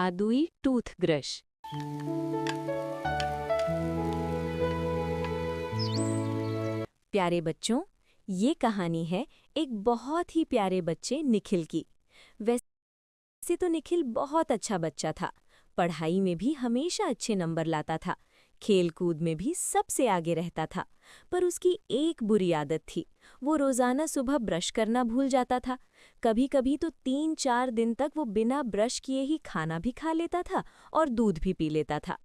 जादुई टूथब्रश। प्यारे बच्चों, ये कहानी है एक बहुत ही प्यारे बच्चे निखिल की। वैसे तो निखिल बहुत अच्छा बच्चा था, पढ़ाई में भी हमेशा अच्छे नंबर लाता था, खेल कूद में भी सबसे आगे रहता था। पर उसकी एक बुरी आदत थी, वो रोजाना सुबह ब्रश करना भूल जाता था। कभी कभी तो 3-4 दिन तक वो बिना ब्रश किए ही खाना भी खा लेता था और दूध भी पी लेता था।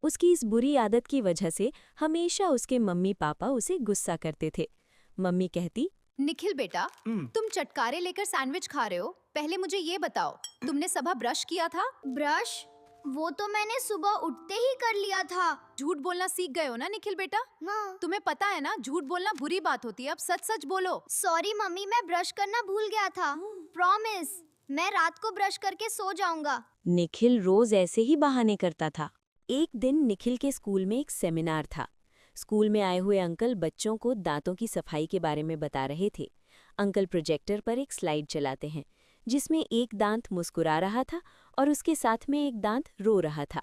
उसकी इस बुरी आदत की वजह से हमेशा उसके मम्मी पापा उसे गुस्सा करते थे। मम्मी कहती, निखिल बेटा, तुम चटकारे लेकर सैंडविच खा रहे हो। पहले मुझे ये बताओ, तुमने सुबह ब्रश किया था? ब्रश? वो तो मैंने सुबह उठते ही कर लिया था। झूठ बोलना सीख गए हो ना निखिल बेटा? हाँ। तुम्हें पता है ना, झूठ बोलना बुरी बात होती है। अब सच सच बोलो। सॉरी मम्मी, मैं ब्रश करना भूल गया था। प्रॉमिस, मैं रात को ब्रश करके सो जाऊंगा। निखिल रोज ऐसे ही बहाने करता था। एक दिन निखिल के स्कूल में एक सेमिनार था। स्कूल में आए हुए अंकल बच्चों को दांतों की सफाई के बारे में बता रहे थे। अंकल प्रोजेक्टर पर एक स्लाइड चलाते हैं, जिसमें एक दांत मुस्कुरा रहा था और उसके साथ में एक दांत रो रहा था।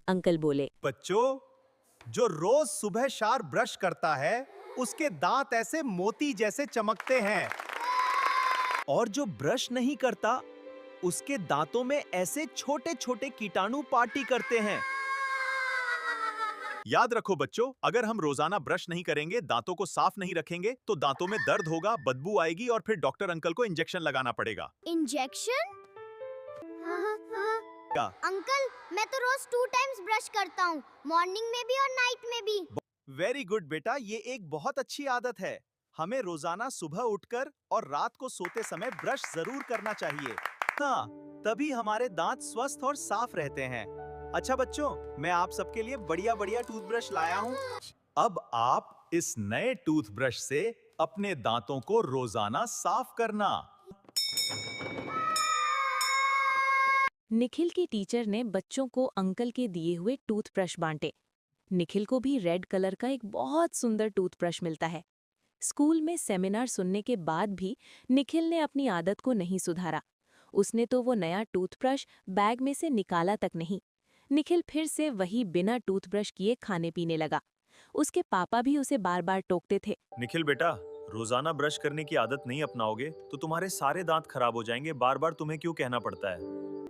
अंकल बोले, बच्चों, जो रोज सुबह शार ब्रश करता है, उसके दांत ऐसे मोती जैसे चमकते हैं। और जो ब्रश नहीं करता, उसके दांतों में ऐसे छोटे-छोटे कीटाणु पार्टी करते हैं। याद रखो बच्चों, अगर हम रोजाना ब्रश नहीं करेंगे, दांतों को साफ नहीं रखेंगे, तो दांतों में दर्द होगा, बदबू आएगी और फिर डॉक्टर अंकल को इंजेक्शन लगाना पड़ेगा। इंजेक्शन? अंकल, मैं तो रोज 2 टाइम्स ब्रश करता हूँ, मॉर्निंग में भी और नाइट में भी। वेरी गुड बेटा, ये एक बहुत अच्छी आदत है। हमें रोजाना सुबह उठकर और रात को सोते समय ब्रश जरूर करना चाहिए। हाँ, तभी हमारे दांत स्वस्थ और साफ रहते हैं। अच्छा बच्चों, मैं आप सबके लिए बढ़िया-बढ़िया टूथब्रश लाया हूँ। अब आप इस नए टूथब्रश से अपने दांतों को रोजाना साफ करना। निखिल की टीचर ने बच्चों को अंकल के दिए हुए टूथब्रश बांटे। निखिल को भी रेड कलर का एक बहुत सुंदर टूथब्रश मिलता है। स्कूल में सेमिनार सुनने के बाद भी निखिल ने अपनी आदत को नहीं सुधारा। उसने तो वो नया टूथब्रश बैग में से निकाला तक नहीं। निखिल फिर से वही बिना टूथब्रश किए खाने पीने लगा। उसके पापा भी उसे बार बार टोकते थे। निखिल बेटा, रोजाना ब्रश करने की आदत नहीं अपनाओगे तो तुम्हारे सारे दांत खराब हो जाएंगे। बार-बार तुम्हें क्यों कहना पड़ता है?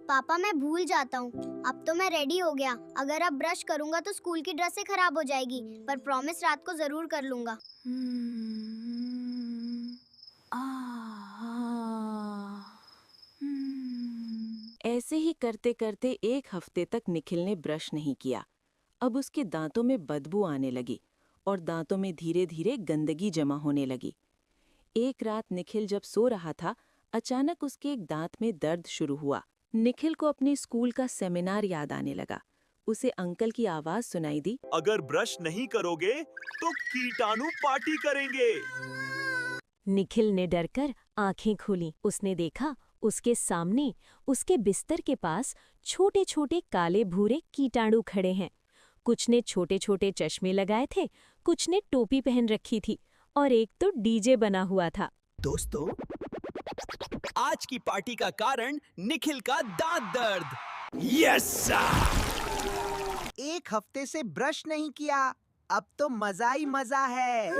पापा, मैं भूल जाता हूँ। अब तो मैं रेडी हो गया। अगर अब ब्रश करूँगा तो स्कूल की ड्रेसें खराब हो जाएगी, पर प्रॉमिस रात को जरूर कर लूँगा। ऐसे ही करते करते एक हफ्ते तक निखिल ने ब्रश नहीं किया। अब उसके दांतों में बदबू आने लगी और दांतों में धीरे धीरे गंदगी जमा होने लगी। एक रात निखिल जब सो रहा था, अचानक उसके एक दांत में दर्द शुरू हुआ। निखिल को अपने स्कूल का सेमिनार याद आने लगा। उसे अंकल की आवाज सुनाई दी, अगर ब्रश नहीं करोगे तो कीटाणु पार्टी करेंगे। निखिल ने डरकर आंखें खोलीं। उसने देखा, उसके सामने उसके बिस्तर के पास छोटे छोटे काले भूरे कीटाणु खड़े हैं। कुछ ने छोटे छोटे चश्मे लगाए थे, कुछ ने टोपी पहन रखी थी और एक तो डीजे बना हुआ था। दोस्तों, आज की पार्टी का कारण निखिल का दांत दर्द। यस! एक हफ्ते से ब्रश नहीं किया, अब तो मजा ही मजा है।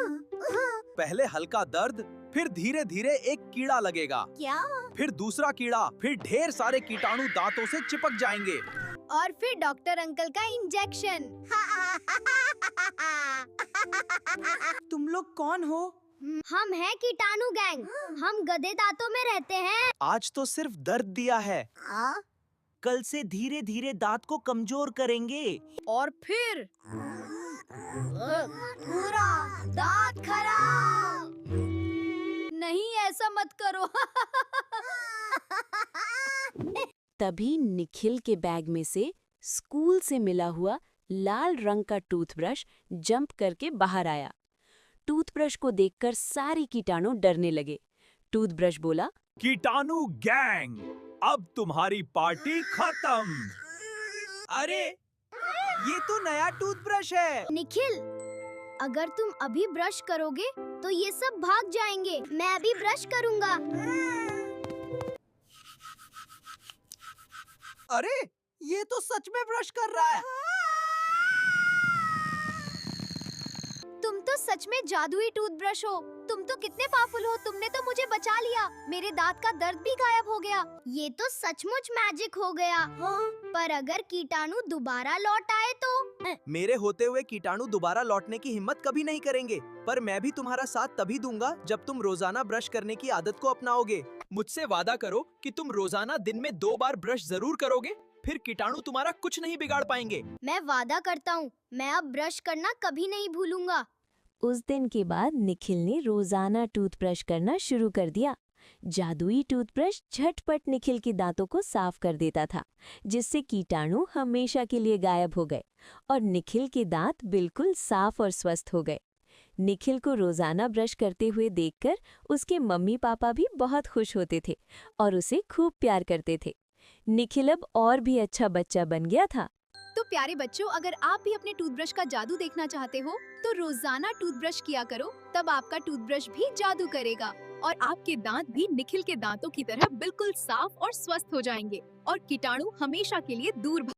पहले हल्का दर्द, फिर धीरे धीरे एक कीड़ा लगेगा, क्या? फिर दूसरा कीड़ा, फिर ढेर सारे कीटाणु दांतों से चिपक जाएंगे। और फिर डॉक्टर अंकल का इंजेक्शन। तुम लोग कौन हो? हम हैं कीटाणु गैंग। हम गधे दांतों में रहते हैं। आज तो सिर्फ दर्द दिया है, कल से धीरे धीरे दांत को कमजोर करेंगे। और फिर पूरा दांत खराब। नहीं, ऐसा मत करो। तभी निखिल के बैग में से स्कूल से मिला हुआ लाल रंग का टूथब्रश जंप करके बाहर आया। टूथब्रश को देखकर सारे कीटाणु डरने लगे। टूथब्रश बोला, कीटाणु गैंग, अब तुम्हारी पार्टी खत्म। अरे, ये तो नया टूथब्रश है। निखिल, अगर तुम अभी ब्रश करोगे तो ये सब भाग जाएंगे। मैं अभी ब्रश करूंगा। अरे, ये तो सच में ब्रश कर रहा है। तुम तो सच में जादुई टूथब्रश हो। तुम तो कितने पावरफुल हो, तुमने तो मुझे बचा लिया। मेरे दांत का दर्द भी गायब हो गया। ये तो सचमुच मैजिक हो गया। पर अगर कीटाणु दोबारा लौट आए तो? मेरे होते हुए कीटाणु दोबारा लौटने की हिम्मत कभी नहीं करेंगे। पर मैं भी तुम्हारा साथ तभी दूंगा जब तुम रोजाना ब्रश करने की आदत को अपनाओगे। मुझसे वादा करो कि तुम रोजाना दिन में 2 बार ब्रश जरूर करोगे, फिर कीटाणु तुम्हारा कुछ नहीं बिगाड़ पाएंगे। मैं वादा करता हूँ, मैं अब ब्रश करना कभी नहीं भूलूंगा। उस दिन के बाद निखिल ने रोजाना टूथब्रश करना शुरू कर दिया। जादुई टूथब्रश झटपट निखिल के दांतों को साफ कर देता था, जिससे कीटाणु हमेशा के लिए गायब हो गए और निखिल के दांत बिल्कुल साफ और स्वस्थ हो गए। निखिल को रोजाना ब्रश करते हुए देखकर उसके मम्मी पापा भी बहुत खुश होते थे और उसे खूब प्यार करते थे। निखिल अब और भी अच्छा बच्चा बन गया था। तो प्यारे बच्चों, अगर आप भी अपने टूथब्रश का जादू देखना चाहते हो तो रोजाना टूथब्रश किया करो, तब आपका टूथब्रश भी जादू करेगा और आपके दांत भी निखिल के दांतों की तरह बिल्कुल साफ और स्वस्थ हो जाएंगे और कीटाणु हमेशा के लिए दूर